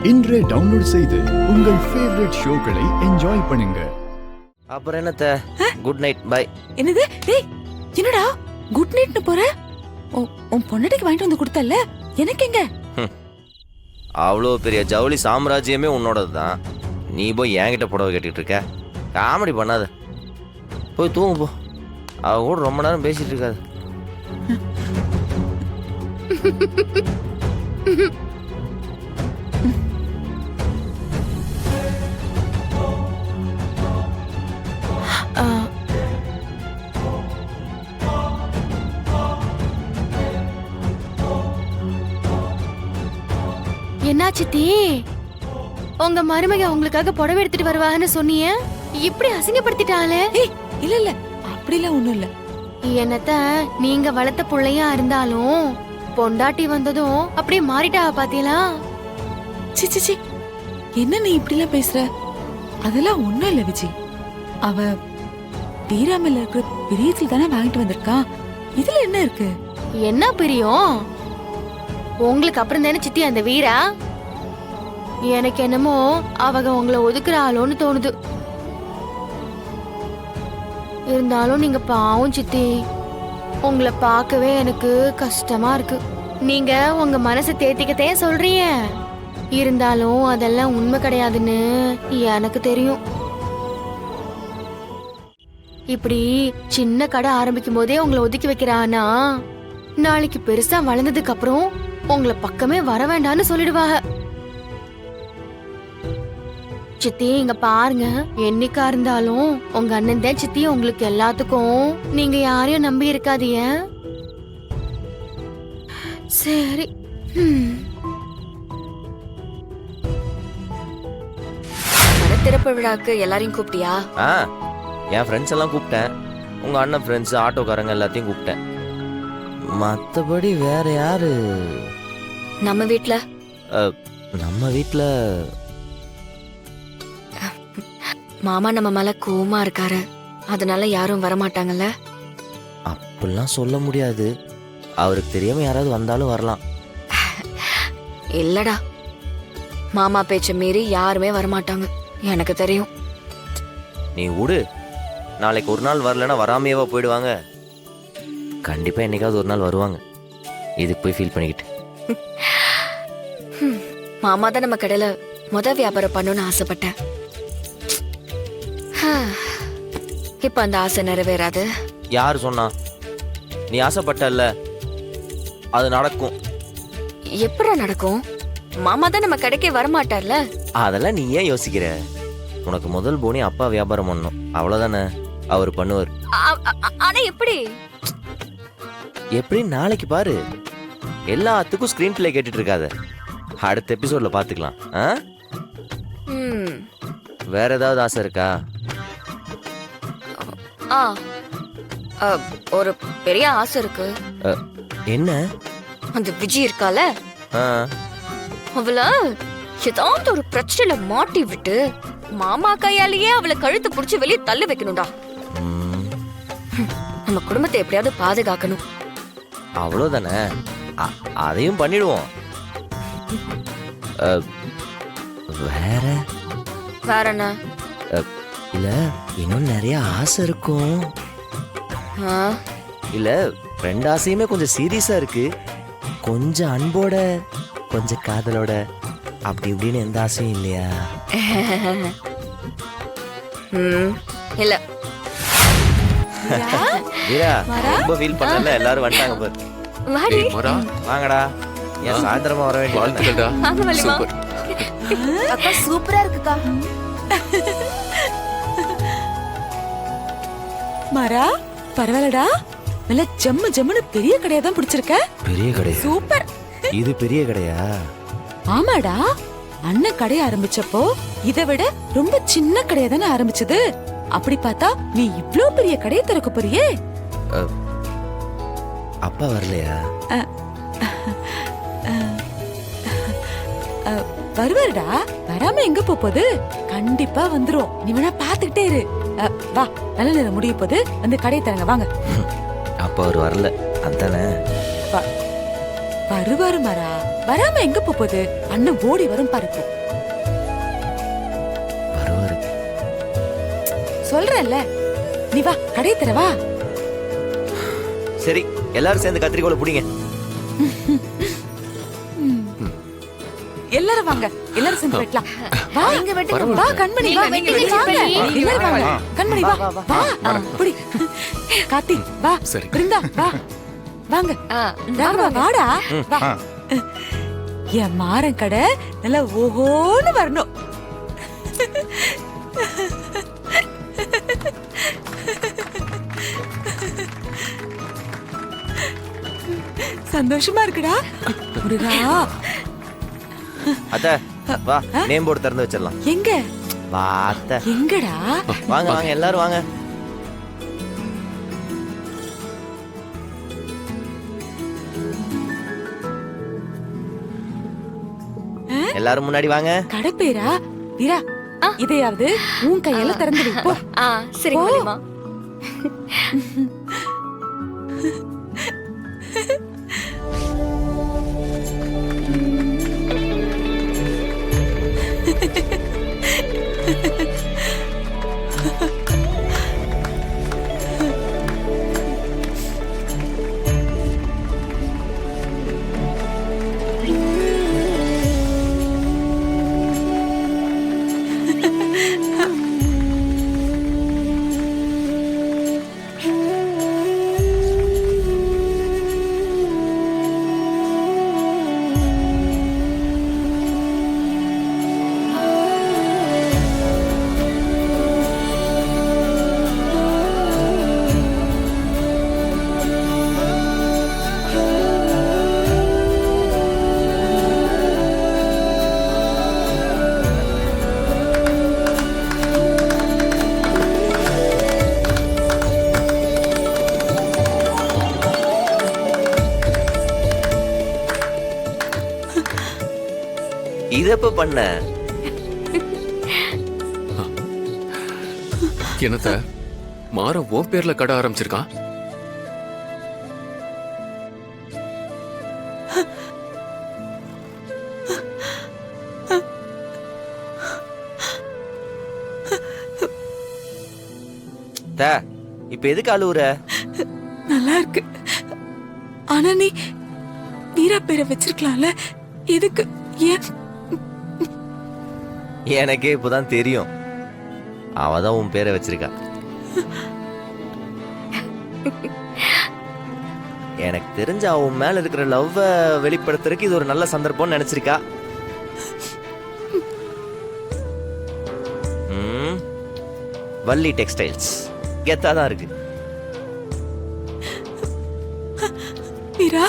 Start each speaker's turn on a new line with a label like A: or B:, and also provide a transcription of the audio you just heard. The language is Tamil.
A: இன்றே டவுன்லோட் செய்து உங்கள் ஃபேவரட் ஷோக்களை என்ஜாய் பண்ணுங்க.
B: அப்புறம் என்னத்த, குட் நைட், பை.
C: என்னது? டேய், என்னடா குட் நைட்னு போற? உன் பொண்ணடிக்கு வாங்கிட்டு வந்து கொடுத்தல்ல, எனக்கு எங்க?
B: அவ்வளோ பெரிய ஜவுளி சாம்ராஜ்யமே உன்னோடது தான். நீ போய் என்கிட்ட புடவை கேட்டுட்டு இருக்க. காமெடி பண்ணாத, போய் தூங்கு போ. அவ கூட ரொம்ப நேரம் பேசிட்டு இருக்காது.
D: என்ன சித்தி, உங்க மருமக உங்களுக்காக புடவை எடுத்துட்டு வருவாங்கன்னு சொன்னீங்க, இப்படி அசிங்கப்படுத்திட்டாளே?
C: இல்ல இல்ல, அப்படிலாம் ஒண்ணும் இல்ல.
D: என்னத்த, நீங்க வளர்த்த புள்ளையா இருந்தாலும் பொண்டாட்டி வந்ததும் அப்படியே மாறிட்டா பாத்தீங்களா?
C: சி சி சி, என்ன நீ இப்படிலாம் பேசுற? அதெல்லாம் ஒண்ணும் இல்ல விஜய். அவ வீராமல இருக்கிற பிரியத்துல தானே வாங்கிட்டு வந்திருக்கா. இதுல என்ன இருக்கு?
D: என்ன பிரியம் உங்களுக்கு அப்புறம் தானே சித்தி அந்த வீரா? எனக்கு என்னமோ அவங்க உங்களை ஒதுக்குறாளோன்னு தோணுது. இருந்தாலும் நீங்க பாவம் சித்தி, உங்களை பார்க்கவே எனக்கு கஷ்டமா இருக்கு. நீங்க உங்க மனசை தேத்திக்கத்தே சொல்றீங்க, இருந்தாலும் அதெல்லாம் உண்மை கிடையாதுன்னு எனக்கு தெரியும். இப்படி சின்ன கடை ஆரம்பிக்கும் போதே உங்களை ஒதுக்கி வைக்கிறானா, நாளைக்கு பெருசா வளர்ந்ததுக்கு அப்புறம் உங்களை பக்கமே வர வேண்டாம்னு சொல்லிடுவாங்க. சித்தி இங்க பாருங்க, என்னைக்கா இருந்தாலும் உங்க அண்ணன் தான் சித்தி உங்களுக்கு எல்லாத்துக்கும். நீங்க யாரையும் நம்பி இருக்காதீங்க, சரி?
E: திறப்பு விழாக்கு எல்லாரையும் கூப்பிட்டியா?
B: என் ஃப்ரெண்ட்ஸ் எல்லாம் கூப்பிட்டேன். உங்க அண்ணன் ஃப்ரெண்ட்ஸ், ஆட்டோக்காரங்க எல்லாத்தையும் கூப்பிட்டேன். மற்றபடி வேற யாரு?
E: நம்ம வீட்ல மாமா நம்ம மேல கோவமா இருக்காரு, அதனால யாரும் வரமாட்டாங்கல்ல.
B: அப்படிலாம் சொல்ல முடியாது. அவருக்கு தெரியாம யாராவது வந்தாலும் வரலாம்.
E: இல்லடா, மாமா பேச்ச மீறி யாருமே வரமாட்டாங்க, எனக்கு தெரியும்.
B: நீ விடு, நாளைக்கு ஒரு நாள் வரலன்னா வராமையவா போயிடுவாங்க. கண்டிப்பா என்னைக்காவது ஒரு நாள் வருவாங்க. இதுக்கு போய் ஃபீல் பண்ணிக்கிட்டு.
E: மாமா தான் நம்ம கடையில வியாபாரம் பண்ணணும்னு ஆசைப்பட்டேன். இப்ப அந்த ஆசை நிறைவேறாது.
B: யாரு சொன்னா? நீ ஆசைப்பட்டல்ல, அது நடக்கும்.
E: எப்படா நடக்கும்? மாமா தான் நம்ம கடைக்கே வரமாட்டார்ல.
B: அதெல்லாம் நீ ஏன் யோசிக்கிற? உனக்கு முதல் போனி அப்பா வியாபாரம் பண்ணணும், அவ்வளவுதானே. அவர் பண்ணுவார்.
E: ஆனா எப்படி?
B: எப்படி நாளைக்கு பாரு. எல்லாத்துக்கும் ஸ்கிரீன் பிளே கேட்டுட்டு இருக்காத, அடுத்த எபிசோட்ல பாத்துக்கலாம். வேற ஏதாவது ஆசை இருக்கா?
E: ஒரு பெரிய ஆசை இருக்கு.
B: என்ன?
E: அந்த விஜய் இருக்கால, அவள ஏதாவது ஒரு பிரச்சனையில மாட்டி விட்டு மாமா கையாலேயே அவளை கழுத்து புடிச்சு வெளியே தள்ளி வைக்கணும்டா. நம்ம குடும்பத்தை எப்படியாவது பாதுகாக்கணும்.
B: அவ்வளவுதானே, அதையும் பண்ணிடுவோம். வேற
E: வேற என்ன?
B: இல்ல, இன்னும் நிறைய ஆசை இருக்கும். இல்ல, ரெண்டு ஆசையுமே கொஞ்சம் சீரியஸா இருக்கு. கொஞ்சம் அன்போட, கொஞ்சம் காதலோட, அப்படி இப்படின்னு எந்த ஆசையும் இல்லையா?
E: இல்ல.
B: வீரா, ரொம்ப ஃபீல் பண்ணல. எல்லாரும் வந்துட்டாங்க பாரு. வாங்கடா, ஏன் சாயந்தரமா வர வேண்டியது.
D: அக்கா சூப்பரா இருக்குக்கா.
C: மாறா, பரவாயில்லடா, நல்ல ஜம்மு ஜம்முன்னு பெரிய கடையா தான் பிடிச்சிருக்க.
B: பெரிய கடை?
C: சூப்பர்.
B: இது பெரிய கடையா?
C: ஆமாடா, அண்ணன் கடை ஆரம்பிச்சப்போ இதை விட ரொம்ப சின்ன கடையா தானே ஆரம்பிச்சது. அப்படி பார்த்தா நீ இவ்ளோ பெரிய கடையை திறக்க போறியே.
B: அப்பா வரலையா?
C: வருவாருடா, வராம எங்க போகுது? கண்டிப்பா வந்துரும். நீ வேணா பாத்துக்கிட்டே இரு. வா, நல்ல நேரம் முடிய போது வந்து கடையை தரங்க, வாங்க.
B: அப்பா அவர் வரல, அதானே?
C: வருவாரு மாறா. வராம எங்க போகுது? அண்ணன் ஓடி வரும் பாரு இப்போ.
B: வருவாரு.
C: சொல்றேன்ல, நீ வா கடை தர வா.
B: சரி, எல்லாரும் சேர்ந்து கத்திரிக்கோலை பிடிங்க.
C: எல்லாரும் வாங்க, எல்லாரும் சேர்ந்து வெட்டலாம். வா
D: நீங்க வெட்டுங்க.
C: வா கண்மணி வா,
D: நீங்க
C: வாங்க.
D: வெட்டுங்க.
C: எல்லாரும் வாங்க. கண்மணி வா வா புடி. கார்த்தி வா.
A: சரி.
C: பிருந்தா வா. வாங்க. ராகவா வாடா. வா. என் மாறன் கடை நல்லா ஓஹோன்னு வரணும். சந்தோஷமா இருக்குடா முருகா.
B: அத்தை வா, நேம் போர்டு திறந்து வச்சிடலாம்.
C: எங்க
B: வா அத்தை.
C: எங்கடா?
B: வாங்க வாங்க எல்லாரும் வாங்க. எல்லாரும் முன்னாடி வாங்க.
C: கடை பேரா? வீரா, இதையாவது உன் கையால திறந்து வை போ.
E: சரி
C: போ.
E: வள்ளிமா.
B: இத எப்ப பண்ண?
F: என்னத்த மாற உன் பேர்ல கடை ஆரம்பிச்சிருக்கான்?
B: இப்ப எதுக்கு அழுவுற?
C: நல்லா இருக்கு. ஆனா நீ வீரா பேரை வச்சிருக்கலாம்ல, எதுக்கு? ஏன்?
B: எனக்கே இப்பதான் தெரியும். அவதான் உன் பேரை வச்சிருக்கா. எனக்கு தெரிஞ்ச அவன் மேல இருக்கிற லவ்வ வெளிப்படுத்துறதுக்கு இது ஒரு நல்ல சந்தர்ப்பம்னு நினைச்சிருக்கா. வள்ளி டெக்ஸ்டைல்ஸ் கெத்தாதான் இருக்கு.
C: வீரா